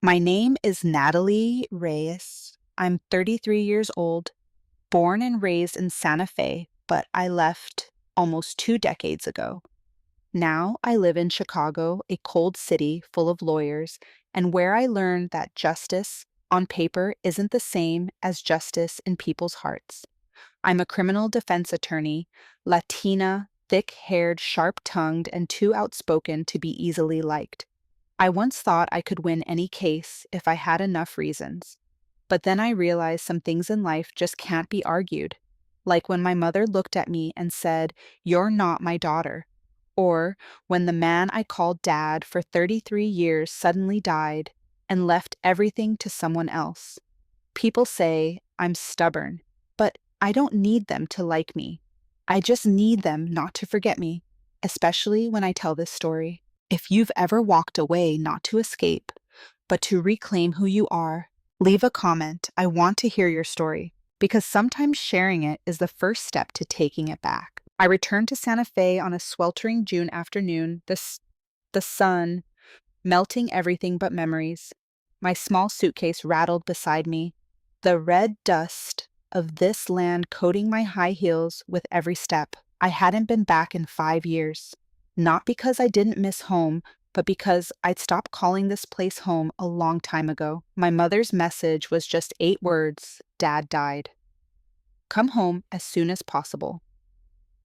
My name is Natalie Reyes. I'm 33 years old, born and raised in Santa Fe, but I left almost 2 decades ago. Now I live in Chicago, a cold city full of lawyers, and where I learned that justice on paper isn't the same as justice in people's hearts. I'm a criminal defense attorney, Latina, thick haired, sharp tongued, and too outspoken to be easily liked. I once thought I could win any case if I had enough reasons. But then I realized some things in life just can't be argued. Like when my mother looked at me and said, "You're not my daughter." Or when the man I called dad for 33 years suddenly died and left everything to someone else. People say I'm stubborn, but I don't need them to like me. I just need them not to forget me, especially when I tell this story. If you've ever walked away not to escape, but to reclaim who you are, leave a comment. I want to hear your story because sometimes sharing it is the first step to taking it back. I returned to Santa Fe on a sweltering June afternoon, the sun melting everything but memories. My small suitcase rattled beside me, the red dust of this land coating my high heels with every step. I hadn't been back in 5 years. Not because I didn't miss home, but because I'd stopped calling this place home a long time ago. My mother's message was just 8 words: Dad died. Come home as soon as possible.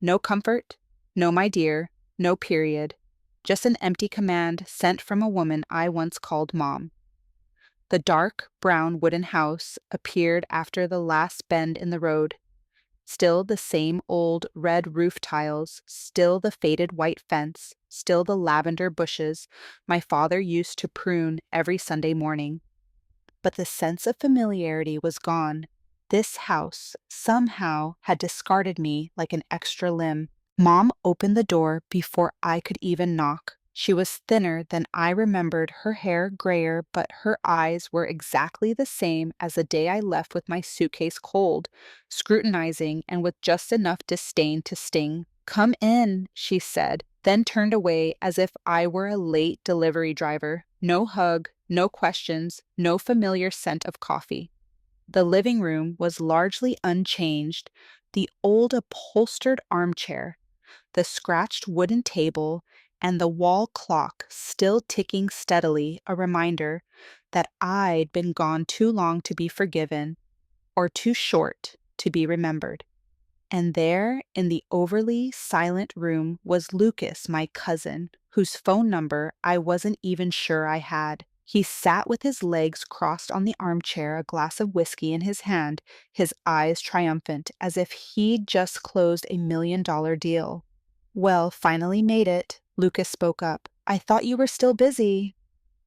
No comfort, no my dear, no period. Just an empty command sent from a woman I once called Mom. The dark brown wooden house appeared after the last bend in the road. Still the same old red roof tiles, still the faded white fence, still the lavender bushes my father used to prune every Sunday morning. But the sense of familiarity was gone. This house somehow had discarded me like an extra limb. Mom opened the door before I could even knock. She was thinner than I remembered, her hair grayer, but her eyes were exactly the same as the day I left with my suitcase cold, scrutinizing and with just enough disdain to sting. "Come in," she said, then turned away as if I were a late delivery driver. No hug, no questions, no familiar scent of coffee. The living room was largely unchanged. The old upholstered armchair, the scratched wooden table, and the wall clock still ticking steadily, a reminder that I'd been gone too long to be forgiven or too short to be remembered. And there, in the overly silent room, was Lucas, my cousin, whose phone number I wasn't even sure I had. He sat with his legs crossed on the armchair, a glass of whiskey in his hand, his eyes triumphant, as if he'd just closed $1 million deal. "Well, finally made it," Lucas spoke up. "I thought you were still busy."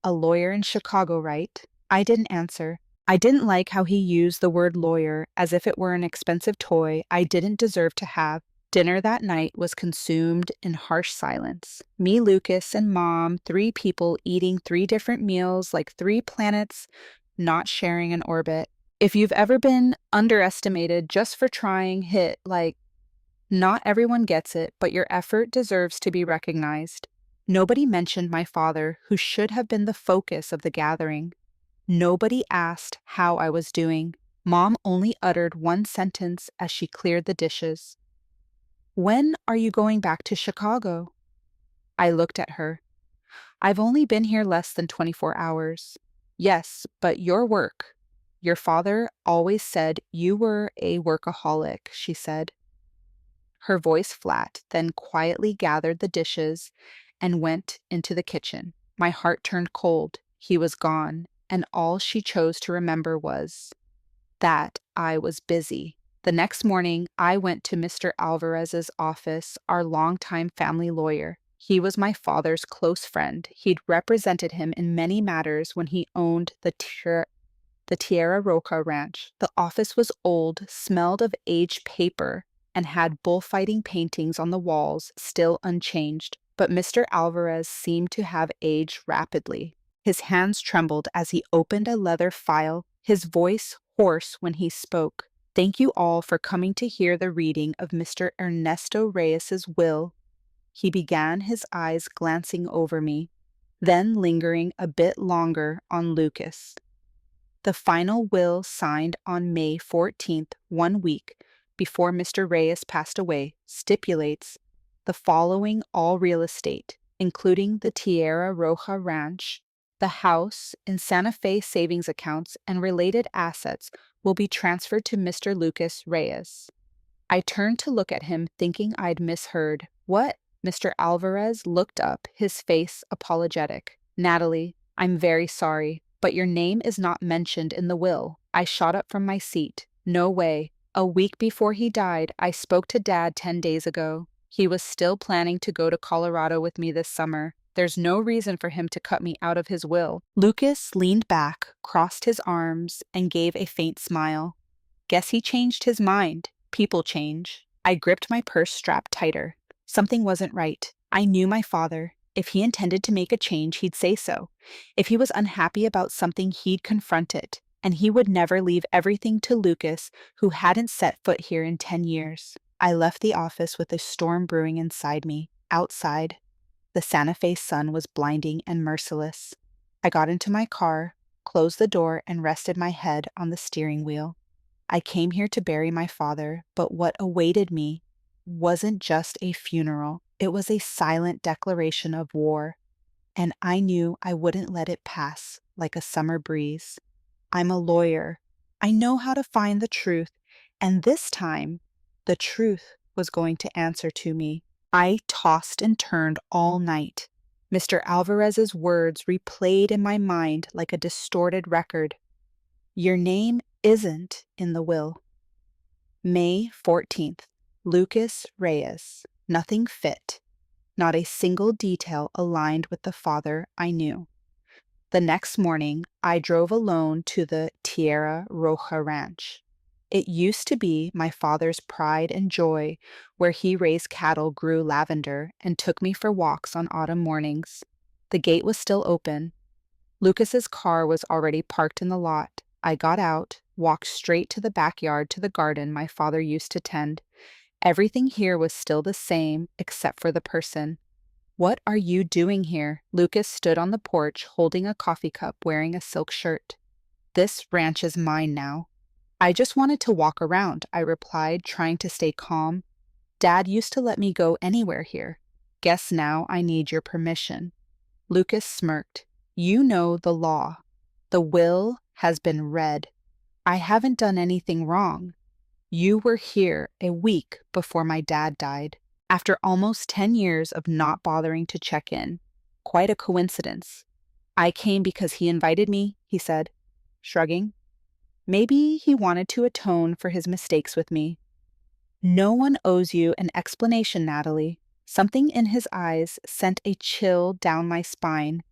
"A lawyer in Chicago, right?" I didn't answer. I didn't like how he used the word lawyer as if it were an expensive toy I didn't deserve to have. Dinner that night was consumed in harsh silence. Me, Lucas, and Mom, 3 people eating 3 different meals like 3 planets, not sharing an orbit. If you've ever been underestimated just for trying, not everyone gets it, but your effort deserves to be recognized. Nobody mentioned my father, who should have been the focus of the gathering. Nobody asked how I was doing. Mom only uttered one sentence as she cleared the dishes. "When are you going back to Chicago?" I looked at her. "I've only been here less than 24 hours. "Yes, but your work. Your father always said you were a workaholic," she said. Her voice flat, then quietly gathered the dishes and went into the kitchen. My heart turned cold. He was gone, and all she chose to remember was that I was busy. The next morning, I went to Mr. Alvarez's office, our longtime family lawyer. He was my father's close friend. He'd represented him in many matters when he owned the Tierra Roca Ranch. The office was old, smelled of aged paper, and had bullfighting paintings on the walls still unchanged. But Mr. Alvarez seemed to have aged rapidly. His hands trembled as he opened a leather file, his voice hoarse when he spoke. "Thank you all for coming to hear the reading of Mr. Ernesto Reyes's will," he began, his eyes glancing over me. then lingering a bit longer on Lucas. The final will signed on May 14th, 1 week before Mr. Reyes passed away, stipulates the following: all real estate, including the Tierra Roja Ranch, the house, and Santa Fe savings accounts and related assets will be transferred to Mr. Lucas Reyes. I turned to look at him, thinking I'd misheard. What? Mr. Alvarez looked up, his face apologetic. Natalie, I'm very sorry, but your name is not mentioned in the will. I shot up from my seat. No way. A week before he died, I spoke to Dad 10 days ago. He was still planning to go to Colorado with me this summer. There's no reason for him to cut me out of his will. Lucas leaned back, crossed his arms, and gave a faint smile. Guess he changed his mind. People change. I gripped my purse strap tighter. Something wasn't right. I knew my father. If he intended to make a change, he'd say so. If he was unhappy about something, he'd confront it. And he would never leave everything to Lucas, who hadn't set foot here in 10 years. I left the office with a storm brewing inside me. Outside, the Santa Fe sun was blinding and merciless. I got into my car, closed the door, and rested my head on the steering wheel. I came here to bury my father, but what awaited me wasn't just a funeral. It was a silent declaration of war, and I knew I wouldn't let it pass like a summer breeze. I'm a lawyer. I know how to find the truth, and this time, the truth was going to answer to me. I tossed and turned all night. Mr. Alvarez's words replayed in my mind like a distorted record. Your name isn't in the will. May 14th, Lucas Reyes. Nothing fit. Not a single detail aligned with the father I knew. The next morning, I drove alone to the Tierra Roja Ranch. It used to be my father's pride and joy, where he raised cattle, grew lavender, and took me for walks on autumn mornings. The gate was still open. Lucas's car was already parked in the lot. I got out, walked straight to the backyard to the garden my father used to tend. Everything here was still the same, except for the person. What are you doing here? Lucas stood on the porch, holding a coffee cup, wearing a silk shirt. This ranch is mine now. I just wanted to walk around, I replied, trying to stay calm. Dad used to let me go anywhere here. Guess now I need your permission. Lucas smirked. You know the law. The will has been read. I haven't done anything wrong. You were here a week before my dad died, after almost 10 years of not bothering to check in. Quite a coincidence. I came because he invited me, he said, shrugging. Maybe he wanted to atone for his mistakes with me. No one owes you an explanation, Natalie. Something in his eyes sent a chill down my spine,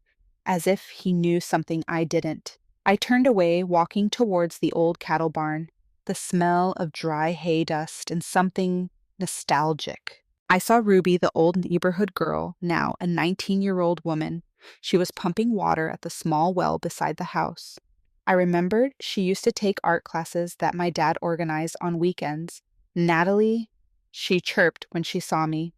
as if he knew something I didn't. I turned away, walking towards the old cattle barn, the smell of dry hay dust and something nostalgic. I saw Ruby, the old neighborhood girl, now a 19-year-old woman. She was pumping water at the small well beside the house. I remembered she used to take art classes that my dad organized on weekends. Natalie, she chirped when she saw me.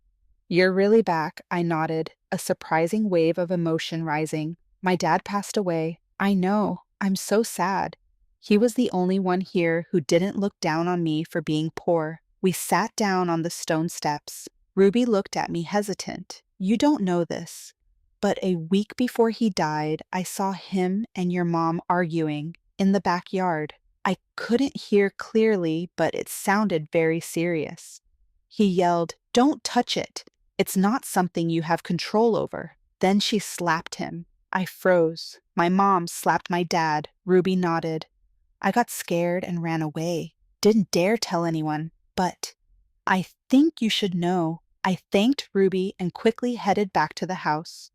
You're really back, I nodded, a surprising wave of emotion rising. My dad passed away. I know. I'm so sad. He was the only one here who didn't look down on me for being poor. We sat down on the stone steps. Ruby looked at me hesitant. You don't know this, but a week before he died, I saw him and your mom arguing in the backyard. I couldn't hear clearly, but it sounded very serious. He yelled, "Don't touch it. It's not something you have control over." Then she slapped him. I froze. My mom slapped my dad. Ruby nodded. I got scared and ran away. Didn't dare tell anyone, but I think you should know. I thanked Ruby and quickly headed back to the house.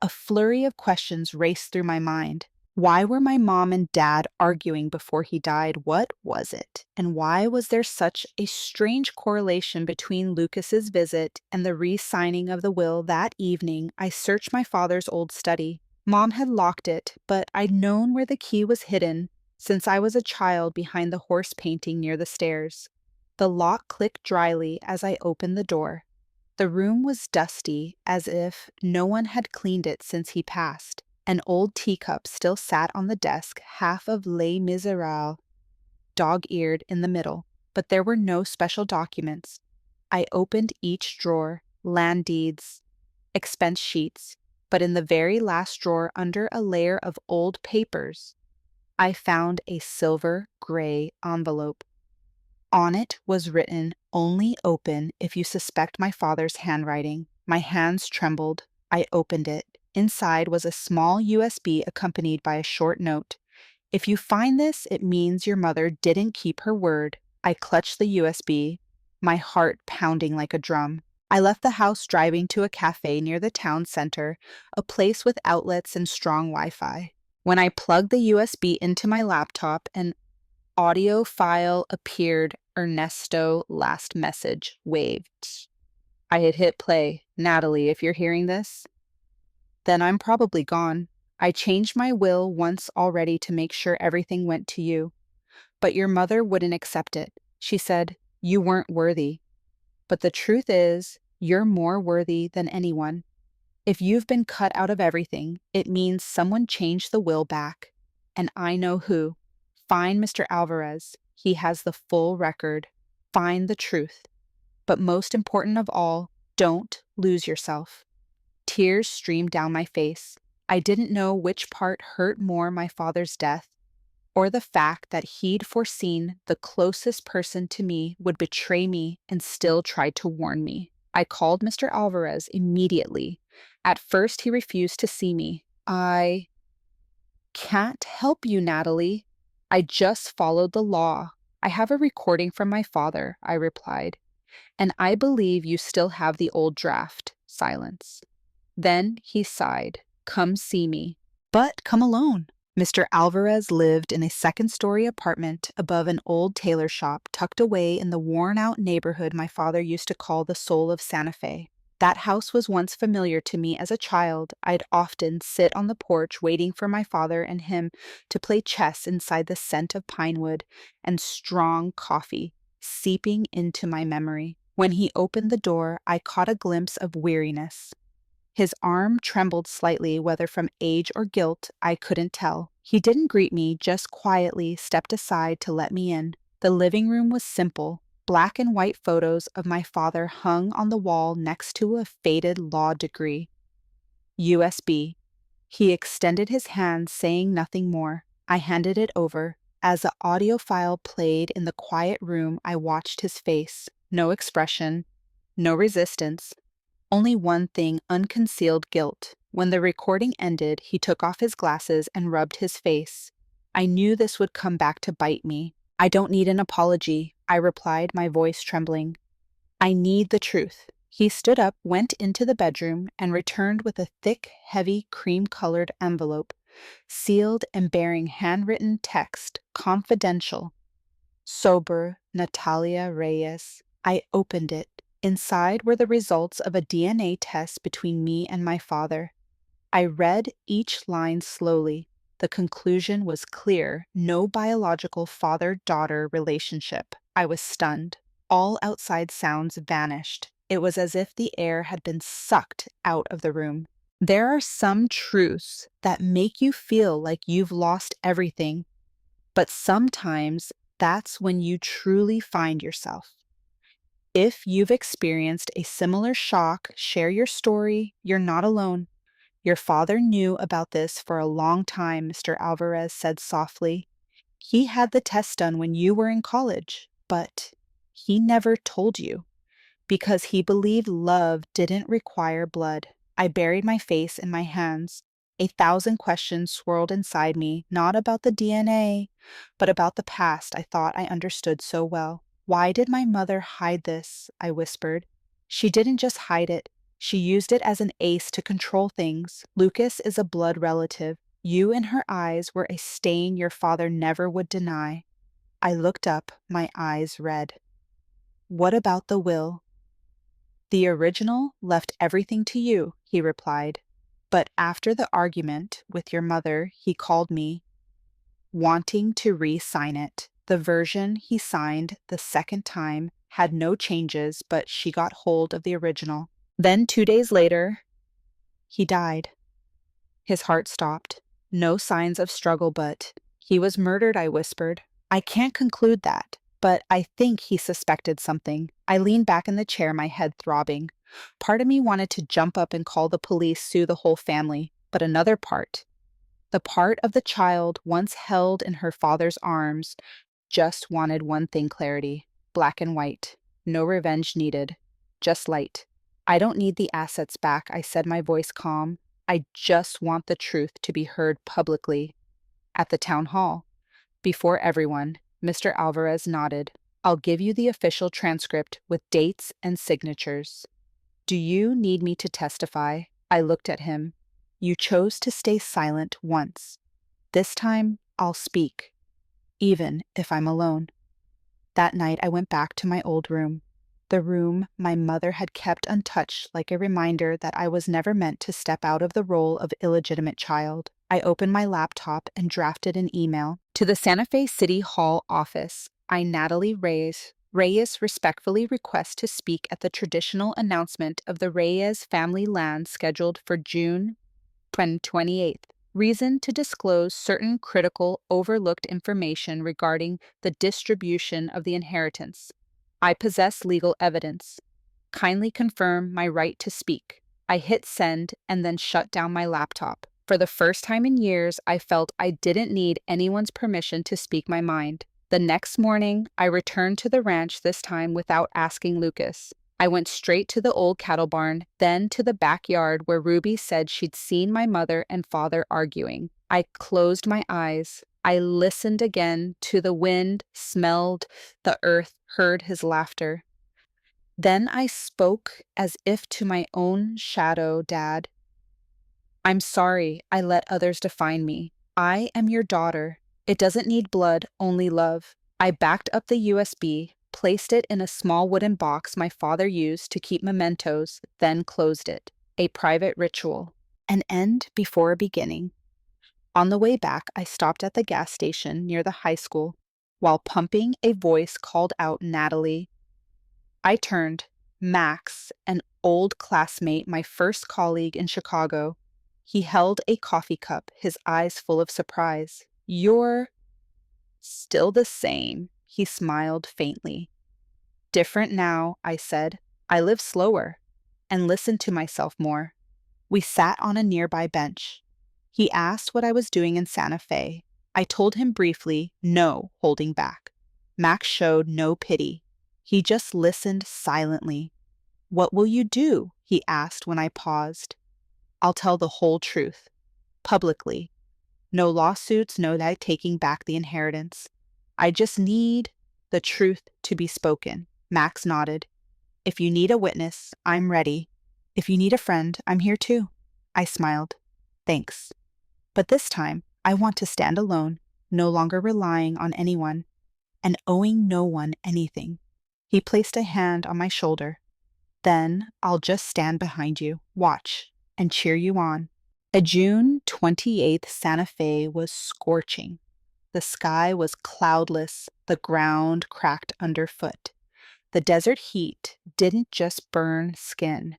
A flurry of questions raced through my mind. Why were my mom and dad arguing before he died? What was it? And why was there such a strange correlation between Lucas's visit and the re-signing of the will that evening? I searched my father's old study. Mom had locked it, but I'd known where the key was hidden since I was a child behind the horse painting near the stairs. The lock clicked dryly as I opened the door. The room was dusty, as if no one had cleaned it since he passed. An old teacup still sat on the desk, half of Les Miserables dog-eared in the middle, but there were no special documents. I opened each drawer, land deeds, expense sheets, but in the very last drawer, under a layer of old papers, I found a silver gray envelope. On it was written, "Only open if you suspect my father's handwriting." My hands trembled. I opened it. Inside was a small USB accompanied by a short note. "If you find this, it means your mother didn't keep her word." I clutched the USB, my heart pounding like a drum. I left the house driving to a cafe near the town center, a place with outlets and strong Wi-Fi. When I plugged the USB into my laptop, an audio file appeared. Ernesto, last message, waved. I had hit play. "Natalie, if you're hearing this, then I'm probably gone. I changed my will once already to make sure everything went to you. But your mother wouldn't accept it. She said, you weren't worthy. But the truth is, you're more worthy than anyone. If you've been cut out of everything, it means someone changed the will back. And I know who. Find Mr. Alvarez. He has the full record. Find the truth. But most important of all, don't lose yourself." Tears streamed down my face. I didn't know which part hurt more, my father's death, or the fact that he'd foreseen the closest person to me would betray me and still tried to warn me. I called Mr. Alvarez immediately. At first, he refused to see me. "I can't help you, Natalie. I just followed the law. I have a recording from my father," I replied. "And I believe you still have the old draft." Silence. Then he sighed. "Come see me." "But come alone." Mr. Alvarez lived in a second-story apartment above an old tailor shop tucked away in the worn-out neighborhood my father used to call the soul of Santa Fe. That house was once familiar to me as a child. I'd often sit on the porch waiting for my father and him to play chess inside the scent of pine wood and strong coffee seeping into my memory. When he opened the door, I caught a glimpse of weariness. His arm trembled slightly, whether from age or guilt, I couldn't tell. He didn't greet me, just quietly stepped aside to let me in. The living room was simple. Black and white photos of my father hung on the wall next to a faded law degree. USB. He extended his hand, saying nothing more. I handed it over. As the audio file played in the quiet room, I watched his face. No expression, no resistance. Only one thing, unconcealed guilt. When the recording ended, he took off his glasses and rubbed his face. I knew this would come back to bite me. "I don't need an apology," I replied, my voice trembling. "I need the truth." He stood up, went into the bedroom, and returned with a thick, heavy, cream-colored envelope, sealed and bearing handwritten text, "Confidential. Sober, Natalia Reyes." I opened it. Inside were the results of a DNA test between me and my father. I read each line slowly. The conclusion was clear: no biological father-daughter relationship. I was stunned. All outside sounds vanished. It was as if the air had been sucked out of the room. There are some truths that make you feel like you've lost everything, but sometimes that's when you truly find yourself. If you've experienced a similar shock, share your story. You're not alone. "Your father knew about this for a long time," Mr. Alvarez said softly. "He had the test done when you were in college, but he never told you because he believed love didn't require blood." I buried my face in my hands. 1,000 questions swirled inside me, not about the DNA, but about the past I thought I understood so well. "Why did my mother hide this?" I whispered. "She didn't just hide it. She used it as an ace to control things. Lucas is a blood relative. You in her eyes were a stain your father never would deny." I looked up, my eyes red. "What about the will?" "The original left everything to you," he replied. "But after the argument with your mother, he called me, wanting to re-sign it. The version he signed the second time had no changes, but she got hold of the original. Then 2 days later, he died. His heart stopped. No signs of struggle, but he was murdered, I whispered. I can't conclude that, but I think he suspected something. I leaned back in the chair, my head throbbing. Part of me wanted to jump up and call the police, sue the whole family, but another part, the part of the child once held in her father's arms, just wanted one thing: clarity, black and white. No revenge needed, just light. I don't need the assets back, I said, my voice calm. I just want the truth to be heard publicly. At the town hall, before everyone, Mr. Alvarez nodded. I'll give you the official transcript with dates and signatures. Do you need me to testify? I looked at him. You chose to stay silent once. This time, I'll speak, even if I'm alone. That night, I went back to my old room, the room my mother had kept untouched, like a reminder that I was never meant to step out of the role of illegitimate child. I opened my laptop and drafted an email. To the Santa Fe City Hall office, I, Natalie Reyes, respectfully request to speak at the traditional announcement of the Reyes family land scheduled for June 28th. Reason to disclose certain critical, overlooked information regarding the distribution of the inheritance. I possess legal evidence. Kindly confirm my right to speak. I hit send and then shut down my laptop. For the first time in years, I felt I didn't need anyone's permission to speak my mind. The next morning, I returned to the ranch, this time without asking Lucas. I went straight to the old cattle barn, then to the backyard where Ruby said she'd seen my mother and father arguing. I closed my eyes. I listened again to the wind, smelled the earth, heard his laughter. Then I spoke as if to my own shadow. Dad, I'm sorry I let others define me. I am your daughter. It doesn't need blood, only love. I backed up the USB, placed it in a small wooden box my father used to keep mementos, then closed it. A private ritual. An end before a beginning. On the way back, I stopped at the gas station near the high school. While pumping, a voice called out Natalie. I turned. Max, an old classmate, my first colleague in Chicago. He held a coffee cup, his eyes full of surprise. You're still the same, he smiled faintly. Different now, I said. I live slower and listen to myself more. We sat on a nearby bench. He asked what I was doing in Santa Fe. I told him briefly, no holding back. Max showed no pity. He just listened silently. What will you do? He asked when I paused. I'll tell the whole truth, publicly. No lawsuits, no taking back the inheritance. I just need the truth to be spoken. Max nodded. If you need a witness, I'm ready. If you need a friend, I'm here too. I smiled. Thanks. But this time, I want to stand alone, no longer relying on anyone, and owing no one anything. He placed a hand on my shoulder. Then I'll just stand behind you, watch, and cheer you on. A June 28th Santa Fe was scorching. The sky was cloudless, the ground cracked underfoot. The desert heat didn't just burn skin.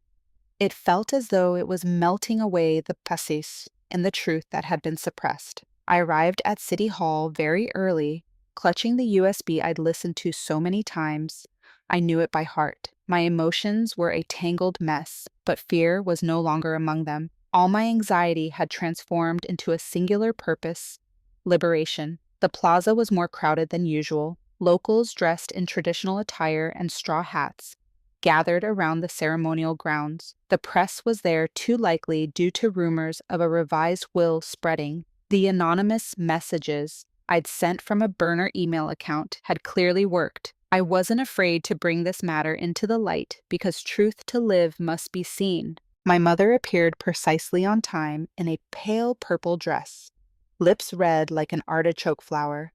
It felt as though it was melting away the pasis and the truth that had been suppressed. I arrived at City Hall very early, clutching the USB I'd listened to so many times. I knew it by heart. My emotions were a tangled mess, but fear was no longer among them. All my anxiety had transformed into a singular purpose: liberation. The plaza was more crowded than usual. Locals dressed in traditional attire and straw hats gathered around the ceremonial grounds. The press was there, too likely, due to rumors of a revised will spreading. The anonymous messages I'd sent from a burner email account had clearly worked. I wasn't afraid to bring this matter into the light because truth to live must be seen. My mother appeared precisely on time in a pale purple dress, lips red like an artichoke flower,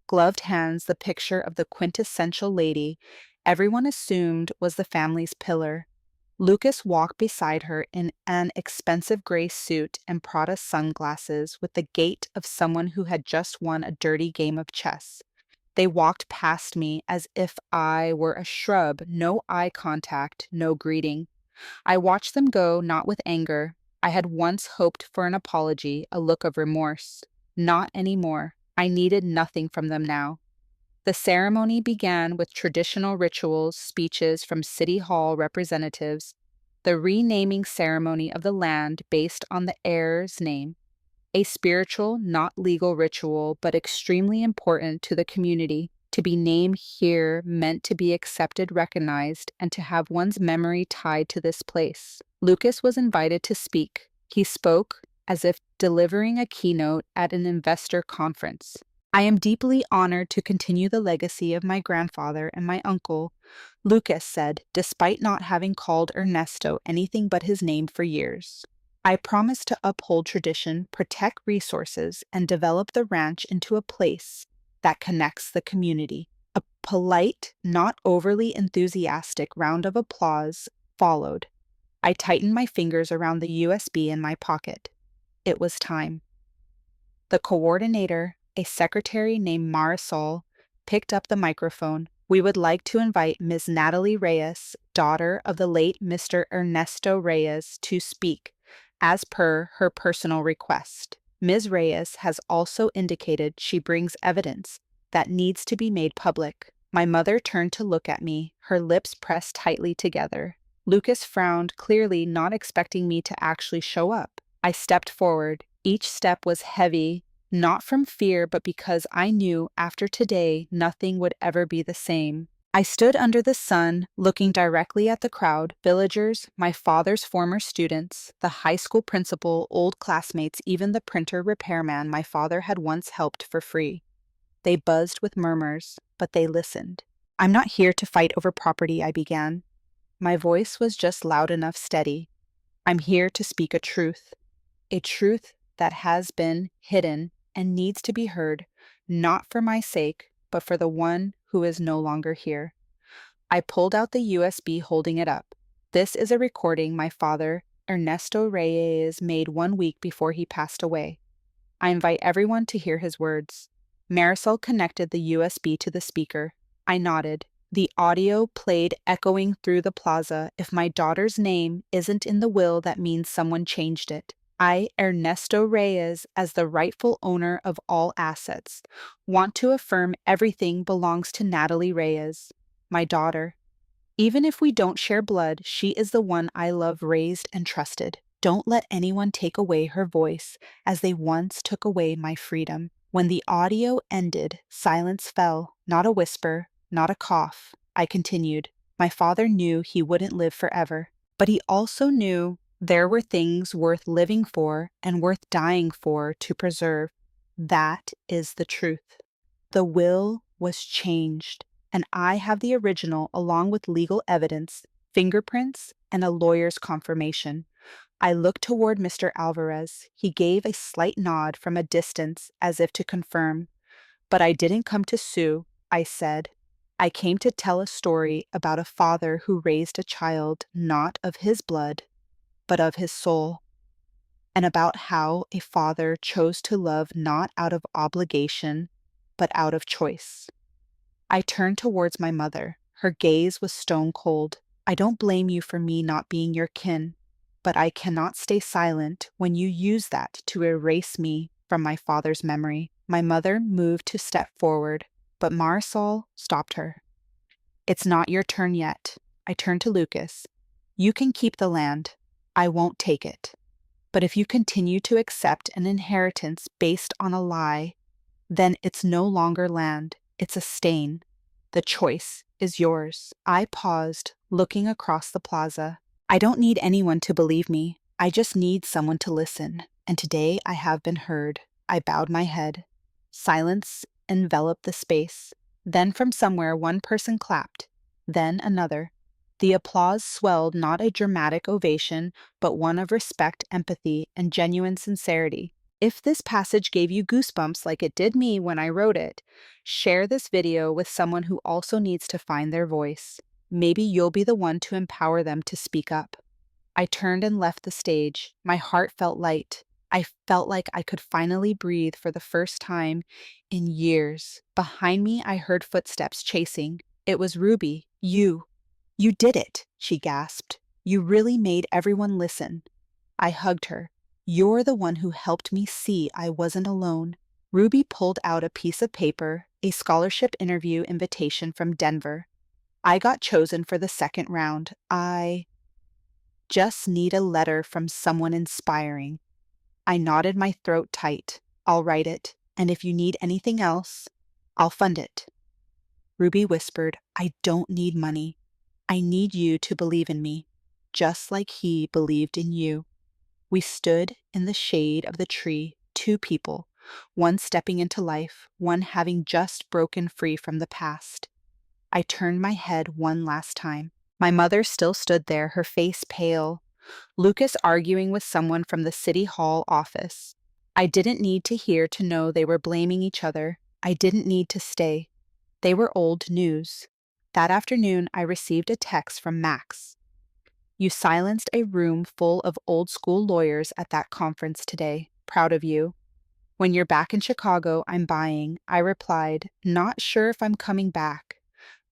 gloved hands the picture of the quintessential lady everyone assumed was the family's pillar. Lucas walked beside her in an expensive gray suit and Prada sunglasses with the gait of someone who had just won a dirty game of chess. They walked past me as if I were a shrub, no eye contact, no greeting. I watched them go, not with anger. I had once hoped for an apology, a look of remorse. Not anymore. I needed nothing from them now. The ceremony began with traditional rituals, speeches from City Hall representatives, the renaming ceremony of the land based on the heir's name, a spiritual, not legal ritual, but extremely important to the community. To be named here meant to be accepted, recognized, and to have one's memory tied to this place. Lucas was invited to speak. He spoke as if delivering a keynote at an investor conference. I am deeply honored to continue the legacy of my grandfather and my uncle, Lucas said, despite not having called Ernesto anything but his name for years. I promise to uphold tradition, protect resources, and develop the ranch into a place that connects the community. A polite, not overly enthusiastic round of applause followed. I tightened my fingers around the USB in my pocket. It was time. The coordinator, a secretary named Marisol, picked up the microphone. We would like to invite Ms. Natalie Reyes, daughter of the late Mr. Ernesto Reyes, to speak, as per her personal request. Ms. Reyes has also indicated she brings evidence that needs to be made public. My mother turned to look at me, her lips pressed tightly together. Lucas frowned, clearly not expecting me to actually show up. I stepped forward. Each step was heavy, not from fear, but because I knew after today nothing would ever be the same. I stood under the sun, looking directly at the crowd, villagers, my father's former students, the high school principal, old classmates, even the printer repairman my father had once helped for free. They buzzed with murmurs, but they listened. I'm not here to fight over property, I began. My voice was just loud enough, steady. I'm here to speak a truth that has been hidden and needs to be heard, not for my sake, but for the one who is no longer here. I pulled out the USB, holding it up. This is a recording my father, Ernesto Reyes, made 1 week before he passed away. I invite everyone to hear his words. Marisol connected the USB to the speaker. I nodded. The audio played, echoing through the plaza. If my daughter's name isn't in the will, that means someone changed it. I, Ernesto Reyes, as the rightful owner of all assets, want to affirm everything belongs to Natalie Reyes, my daughter. Even if we don't share blood, she is the one I love, raised, and trusted. Don't let anyone take away her voice, as they once took away my freedom. When the audio ended, silence fell, not a whisper, not a cough. I continued. My father knew he wouldn't live forever, but he also knew there were things worth living for and worth dying for to preserve. That is the truth. The will was changed, and I have the original along with legal evidence, fingerprints, and a lawyer's confirmation. I looked toward Mr. Alvarez. He gave a slight nod from a distance as if to confirm. But I didn't come to sue, I said. I came to tell a story about a father who raised a child not of his blood, but of his soul, and about how a father chose to love not out of obligation, but out of choice. I turned towards my mother. Her gaze was stone cold. I don't blame you for me not being your kin, but I cannot stay silent when you use that to erase me from my father's memory. My mother moved to step forward, but Marisol stopped her. It's not your turn yet. I turned to Lucas. You can keep the land. I won't take it. But if you continue to accept an inheritance based on a lie, then it's no longer land, it's a stain. The choice is yours. I paused, looking across the plaza. I don't need anyone to believe me. I just need someone to listen. And today I have been heard. I bowed my head. Silence enveloped the space. Then from somewhere one person clapped, then another. The applause swelled, not a dramatic ovation, but one of respect, empathy, and genuine sincerity. If this passage gave you goosebumps like it did me when I wrote it, share this video with someone who also needs to find their voice. Maybe you'll be the one to empower them to speak up. I turned and left the stage. My heart felt light. I felt like I could finally breathe for the first time in years. Behind me, I heard footsteps chasing. It was Ruby. You did it, she gasped. You really made everyone listen. I hugged her. You're the one who helped me see I wasn't alone. Ruby pulled out a piece of paper, a scholarship interview invitation from Denver. I got chosen for the second round. I just need a letter from someone inspiring. I knotted my throat tight. I'll write it, and if you need anything else, I'll fund it. Ruby whispered, I don't need money. I need you to believe in me, just like he believed in you. We stood in the shade of the tree, two people, one stepping into life, one having just broken free from the past. I turned my head one last time. My mother still stood there, her face pale, Lucas arguing with someone from the city hall office. I didn't need to hear to know they were blaming each other. I didn't need to stay. They were old news. That afternoon, I received a text from Max. You silenced a room full of old school lawyers at that conference today. Proud of you. When you're back in Chicago, I'm buying. I replied, not sure if I'm coming back,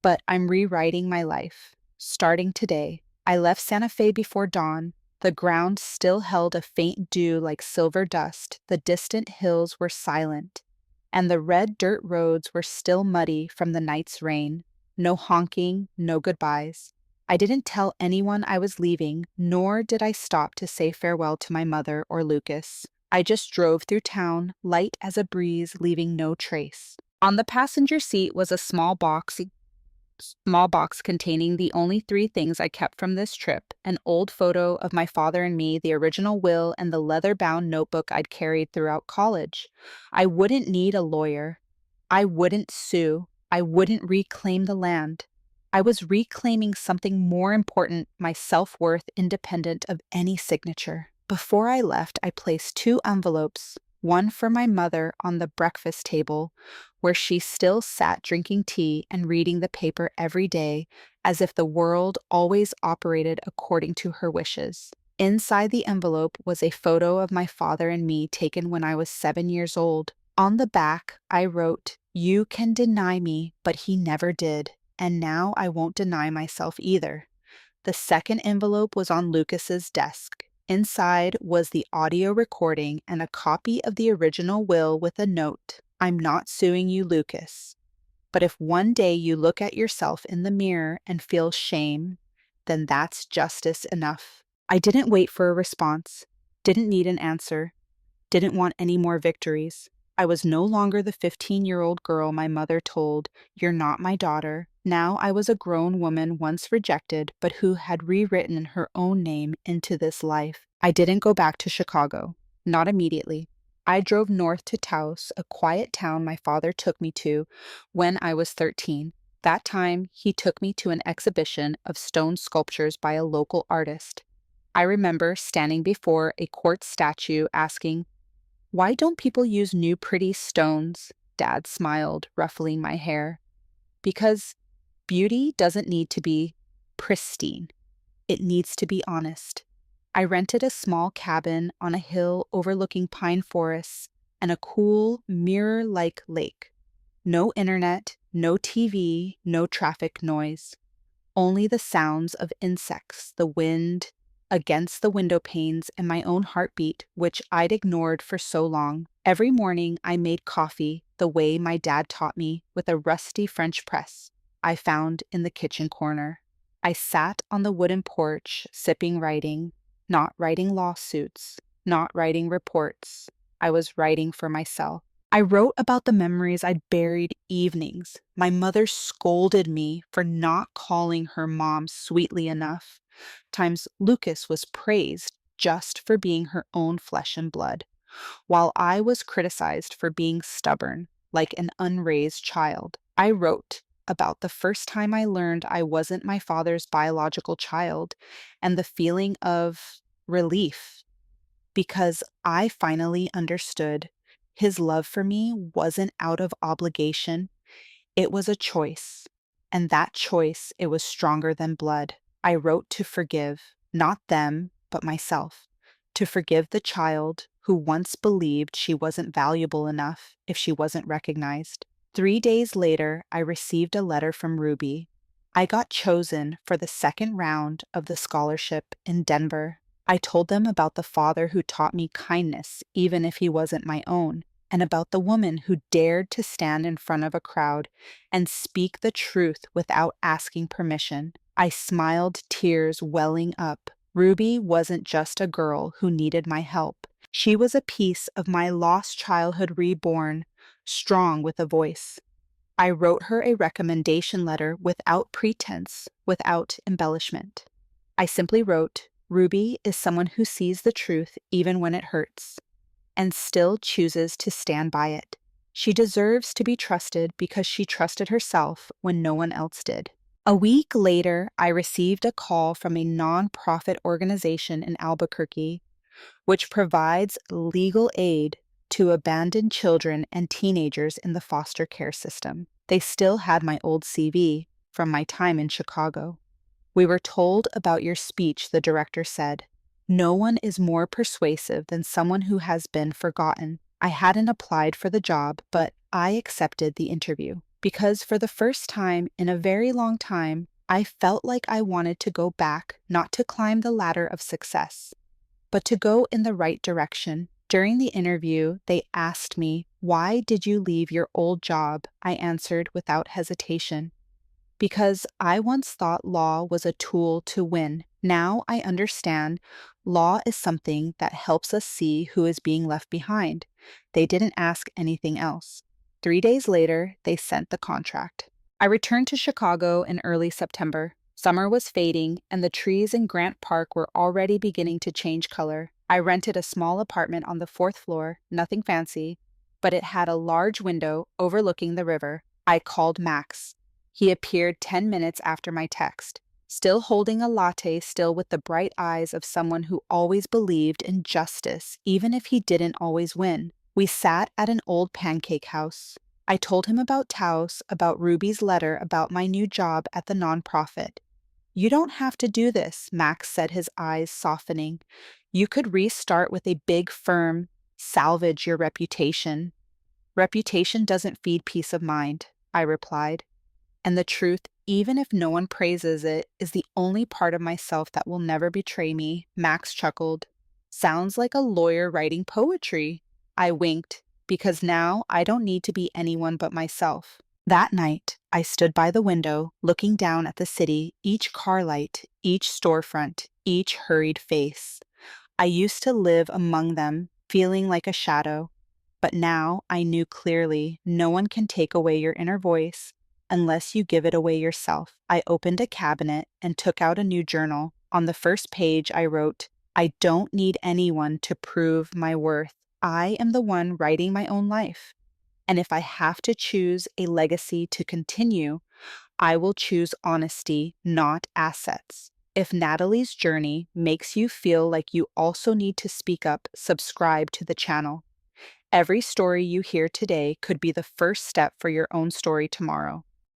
but I'm rewriting my life. Starting today. I left Santa Fe before dawn. The ground still held a faint dew like silver dust. The distant hills were silent, and the red dirt roads were still muddy from the night's rain. No honking, no goodbyes. I didn't tell anyone I was leaving, nor did I stop to say farewell to my mother or Lucas. I just drove through town, light as a breeze, leaving no trace. On the passenger seat was a small box containing the only three things I kept from this trip: an old photo of my father and me, the original will, and the leather-bound notebook I'd carried throughout college. I wouldn't need a lawyer. I wouldn't sue. I wouldn't reclaim the land. I was reclaiming something more important, my self-worth, independent of any signature. Before I left, I placed two envelopes, one for my mother on the breakfast table, where she still sat drinking tea and reading the paper every day, as if the world always operated according to her wishes. Inside the envelope was a photo of my father and me taken when I was 7 years old. On the back, I wrote, You can deny me, but he never did, and now I won't deny myself either. The second envelope was on Lucas's desk. Inside was the audio recording and a copy of the original will with a note. I'm not suing you, Lucas. But if one day you look at yourself in the mirror and feel shame, then that's justice enough. I didn't wait for a response, didn't need an answer, didn't want any more victories. I was no longer the 15-year-old girl my mother told, You're not my daughter. Now I was a grown woman, once rejected, but who had rewritten her own name into this life. I didn't go back to Chicago. Not immediately. I drove north to Taos, a quiet town my father took me to when I was 13. That time, he took me to an exhibition of stone sculptures by a local artist. I remember standing before a quartz statue asking, Why don't people use new pretty stones? Dad smiled, ruffling my hair. Because beauty doesn't need to be pristine. It needs to be honest. I rented a small cabin on a hill overlooking pine forests and a cool, mirror-like lake. No internet, no TV, no traffic noise. Only the sounds of insects, the wind against the window panes, and my own heartbeat, which I'd ignored for so long. Every morning I made coffee the way my dad taught me, with a rusty French press I found in the kitchen corner. I sat on the wooden porch, sipping, writing, not writing lawsuits, not writing reports. I was writing for myself. I wrote about the memories I'd buried evenings. My mother scolded me for not calling her mom sweetly enough. Times Lucas was praised just for being her own flesh and blood, while I was criticized for being stubborn, like an unraised child. I wrote about the first time I learned I wasn't my father's biological child and the feeling of relief, because I finally understood his love for me wasn't out of obligation, it was a choice. And that choice, it was stronger than blood. I wrote to forgive, not them, but myself, to forgive the child who once believed she wasn't valuable enough if she wasn't recognized. 3 days later, I received a letter from Ruby. I got chosen for the second round of the scholarship in Denver. I told them about the father who taught me kindness, even if he wasn't my own, and about the woman who dared to stand in front of a crowd and speak the truth without asking permission. I smiled, tears welling up. Ruby wasn't just a girl who needed my help. She was a piece of my lost childhood reborn, strong with a voice. I wrote her a recommendation letter without pretense, without embellishment. I simply wrote, Ruby is someone who sees the truth even when it hurts, and still chooses to stand by it. She deserves to be trusted because she trusted herself when no one else did. A week later, I received a call from a nonprofit organization in Albuquerque, which provides legal aid to abandoned children and teenagers in the foster care system. They still had my old CV from my time in Chicago. We were told about your speech, the director said. No one is more persuasive than someone who has been forgotten. I hadn't applied for the job, but I accepted the interview because for the first time in a very long time, I felt like I wanted to go back, not to climb the ladder of success, but to go in the right direction. During the interview, they asked me, "Why did you leave your old job?" I answered without hesitation. Because I once thought law was a tool to win. Now I understand law is something that helps us see who is being left behind. They didn't ask anything else. 3 days later, they sent the contract. I returned to Chicago in early September. Summer was fading, and the trees in Grant Park were already beginning to change color. I rented a small apartment on the 4th floor, nothing fancy, but it had a large window overlooking the river. I called Max. He appeared 10 minutes after my text, still holding a latte, still with the bright eyes of someone who always believed in justice, even if he didn't always win. We sat at an old pancake house. I told him about Taos, about Ruby's letter, about my new job at the nonprofit. You don't have to do this, Max said, his eyes softening. You could restart with a big firm, salvage your reputation. Reputation doesn't feed peace of mind, I replied. And the truth, even if no one praises it, is the only part of myself that will never betray me. Max chuckled. Sounds like a lawyer writing poetry. I winked, because now I don't need to be anyone but myself. That night, I stood by the window, looking down at the city, each car light, each storefront, each hurried face. I used to live among them, feeling like a shadow. But now I knew clearly no one can take away your inner voice unless you give it away yourself. I opened a cabinet and took out a new journal. On the first page, I wrote, I don't need anyone to prove my worth. I am the one writing my own life. And if I have to choose a legacy to continue, I will choose honesty, not assets. If Natalie's journey makes you feel like you also need to speak up, subscribe to the channel. Every story you hear today could be the first step for your own story tomorrow.